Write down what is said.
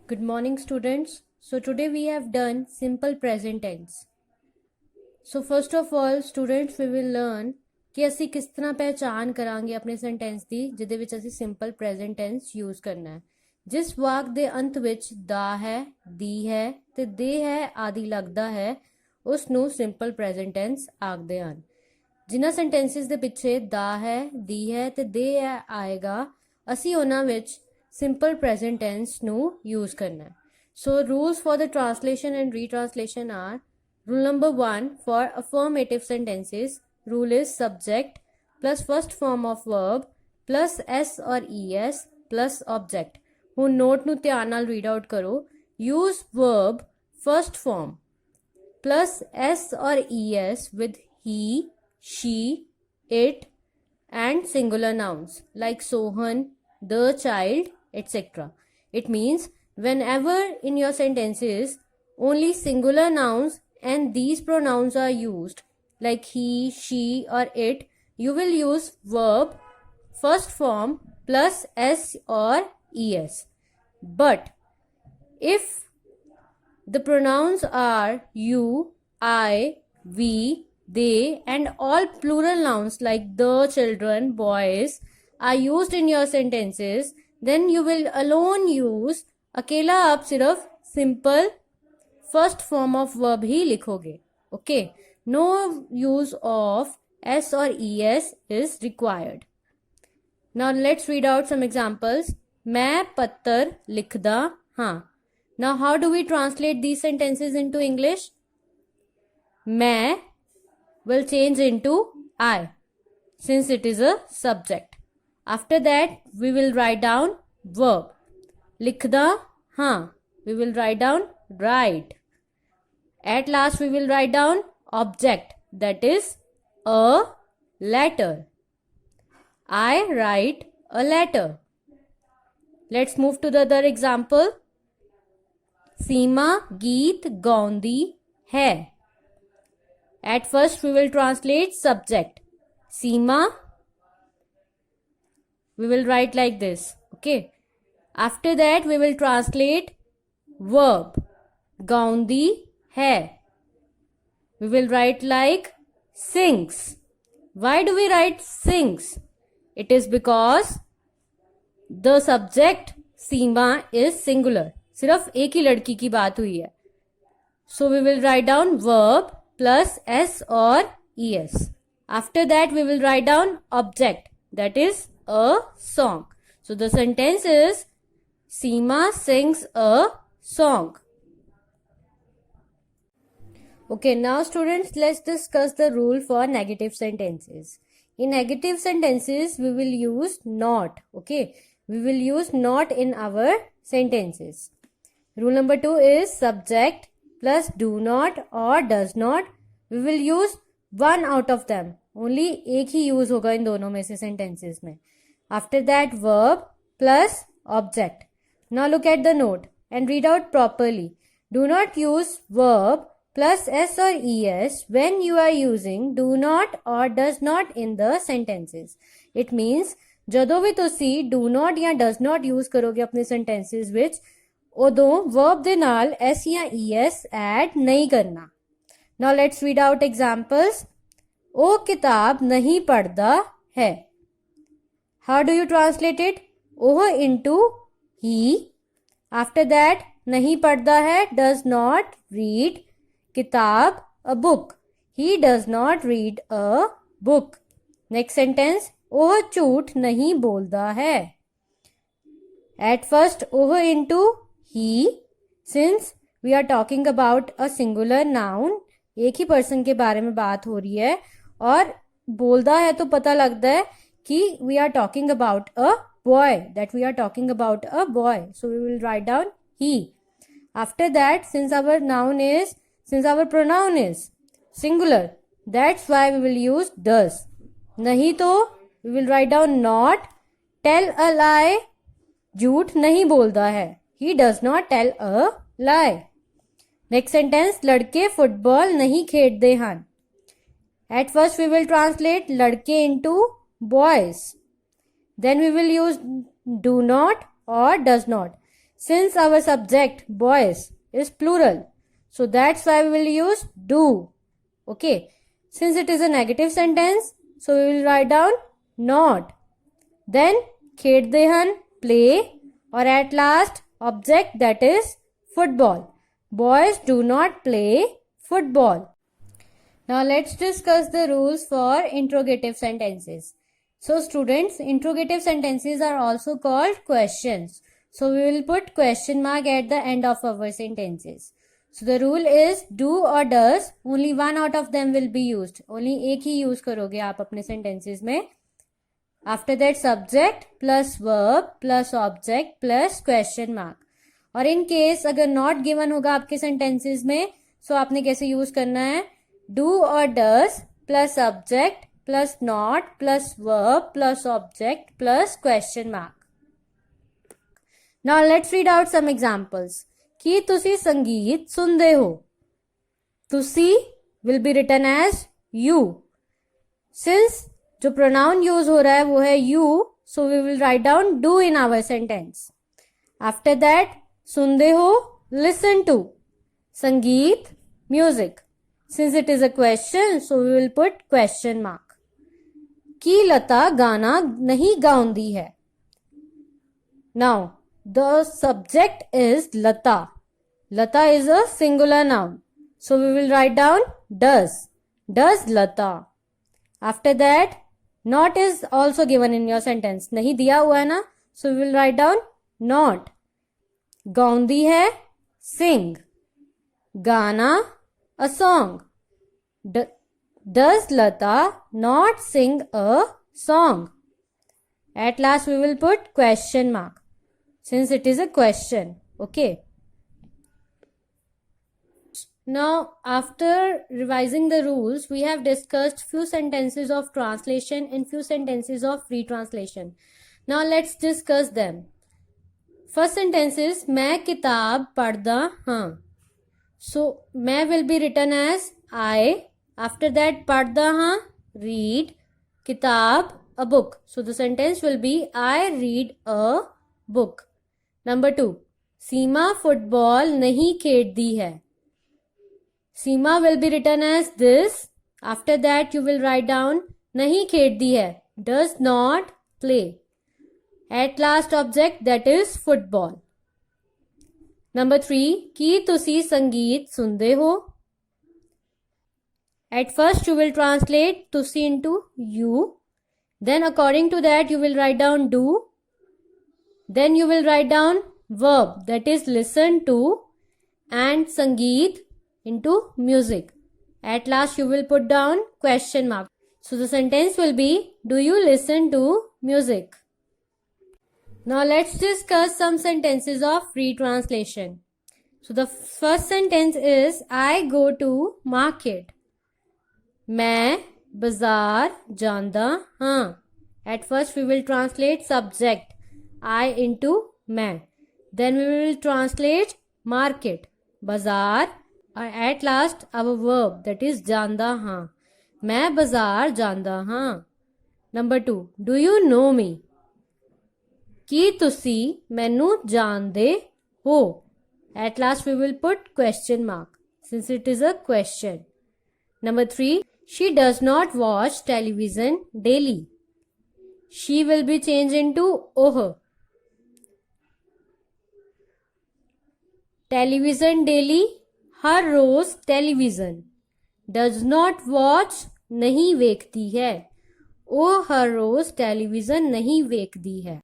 Good morning, students. So today we have done simple present tense. So first of all, students, we will learn कि ਅਸੀਂ ਕਿਸ ਤਰ੍ਹਾਂ ਪਹਿਚਾਨ ਕਰਾਂਗੇ ਆਪਣੇ ਸੈਂਟੈਂਸ ਦੀ ਜਿਹਦੇ ਵਿੱਚ ਅਸੀਂ ਸਿੰਪਲ ਪ੍ਰੈਜ਼ੈਂਟ ਟੈਂਸ ਯੂਜ਼ ਕਰਨਾ ਹੈ। ਜਿਸ ਵਾਕ ਦੇ ਅੰਤ ਵਿੱਚ ਦਾ ਹੈ, ਦੀ ਹੈ ਤੇ ਦੇ ਹੈ ਆਦਿ ਲੱਗਦਾ ਹੈ ਉਸ ਨੂੰ ਸਿੰਪਲ ਪ੍ਰੈਜ਼ੈਂਟ ਟੈਂਸ ਆਖਦੇ ਹਨ। ਜਿਨ੍ਹਾਂ ਸੈਂਟੈਂਸਿਸ ਦੇ ਪਿੱਛੇ ਦਾ ਹੈ, ਦੀ ਹੈ ਤੇ ਦੇ ਹੈ ਆਏਗਾ ਅਸੀਂ ਉਹਨਾਂ ਵਿੱਚ simple present tense ਨੂੰ use करना है। So rules for the translation and retranslation are: rule number 1 for affirmative sentences, rule is subject plus first form of verb plus s or es plus object। ਹੁਣ note ਨੂੰ ਧਿਆਨ ਨਾਲ read out ਕਰੋ। Use verb first form plus s or es with he, she, it and singular nouns like Sohan, the child, etc. It means whenever in your sentences only singular nouns and these pronouns are used like he, she or it, you will use verb first form plus s or es. But if the pronouns are you, I, we, they and all plural nouns like the children, boys are used in your sentences, then you will alone use अकेला आप सिर्फ simple first form of verb ही लिखोगे। Okay, no use of s or es is required. Now let's read out some examples. मैं पत्तर लिखदा हाँ। Now how do we translate these sentences into English? मैं will change into I since it is a subject. After that, we will write down verb. लिखदा हाँ. We will write down write. At last, we will write down object. That is a letter. I write a letter. Let's move to the other example. सीमा गीत गाउंदी है. At first, we will translate subject. Seema. We will write like this. Okay. After that, we will translate verb. Gaundi hai. We will write like sings. Why do we write sings? It is because the subject Seema is singular. सिर्फ एक ही लड़की की बात हुई है. So we will write down verb plus s or es. After that, we will write down object. That is a song. So the sentence is Seema sings a song. Okay, now students, let's discuss the rule for negative sentences. In negative sentences, we will use not. Okay, we will use not in our sentences. Rule number 2 is subject plus do not or does not. We will use one out of them. Only एक ही use होगा इन दोनों में से sentences में. After that, verb plus object. Now look at the note and read out properly. Do not use verb plus s or es when you are using do not or does not in the sentences. It means ਜਦੋਂ ਵੀ ਤੁਸੀਂ do not ਜਾਂ does not use ਕਰੋਗੇ ਆਪਣੇ sentences ਵਿੱਚ ਉਦੋਂ verb ਦੇ ਨਾਲ s ਜਾਂ es add ਨਹੀਂ ਕਰਨਾ. Now let's read out examples. ਉਹ किताब नहीं पढ़ता है. How do you translate it? ਉਹ into he. After that, नहीं पढ़ता है does not read किताब a book. He does not read a book. Next sentence. ਉਹ झूठ नहीं बोलता है. At first, ਉਹ into he. Since we are talking about a singular noun, एक ही पर्सन के बारे में बात हो रही है और बोलता है तो पता लगता है कि we are talking about a boy, that we are talking about a boy. So we will write down he. After that, since our pronoun is singular, that's why we will use does. नहीं तो we will write down not. Tell a lie. झूठ नहीं बोलता है. He does not tell a lie. Next sentence, लड़के football नहीं खेलते हैं. At first we will translate लड़के into boys. Then we will use do not or does not. Since our subject boys is plural, so that's why we will use do. Okay, since it is a negative sentence, so we will write down not. Then खेलते हैं play, or at last object that is football. Boys do not play football. Now let's discuss the rules for interrogative sentences. So students, interrogative sentences are also called questions. So we will put question mark at the end of our sentences. So the rule is do or does, only one out of them will be used. Only एक ही use करोगे आप अपने sentences में. After that subject plus verb plus object plus question mark. और in case अगर not given होगा आपके sentences में, so आपने कैसे use करना है? Do or does plus subject plus not plus verb plus object plus question mark. Now let's read out some examples. कि तुसी संगीत सुनदे हो. तुसी will be written as you. Since जो pronoun use हो रहा है वो है you, so we will write down do in our sentence. After that, सुनदे हो, listen to. संगीत, music. Since it is a question, so we will put question mark. कि लता गाना नहीं गाउंदी है. Now, the subject is Lata. Lata is a singular noun. So we will write down does. Does Lata. After that, not is also given in your sentence. नहीं दिया हुआ है ना? So we will write down not. गाउंदी है, sing. गाना, a song. Does Lata not sing a song? At last we will put question mark, since it is a question. Okay. Now, after revising the rules, we have discussed few sentences of translation and few sentences of free translation. Now, let's discuss them. First sentence is मैं किताब पढ़दा हाँ. So, मैं will be written as I. After that, पढ़दा हाँ, read. किताब, a book. So, the sentence will be I read a book. Number 2. Seema football नहीं खेलती है. सीमा will be written as this. After that, you will write down नहीं खेलती है, does not play. At last object, that is football. Number 3. कि तुसी संगीत सुनदे हो. At first, you will translate तुसी into you. Then according to that, you will write down do. Then you will write down verb, that is listen to, and sangeet into music. At last you will put down question mark. So the sentence will be, do you listen to music? Now let's discuss some sentences of free translation. So the first sentence is, I go to market. मैं बाजार जांदा हाँ. At first we will translate subject I into मैं. Then we will translate market, बाजार. At last our verb, that is जांदा हाँ. मैं बाजार जांदा हाँ. Number 2. Do you know me? कि तुसी मैनू जानदे हो. At last we will put question mark, since it is a question. Number 3. She does not watch television daily. She will be changed into oh. Television daily, हर रोज television. Does not watch, नहीं वेखती है. वो हर रोज television नहीं वेखती है.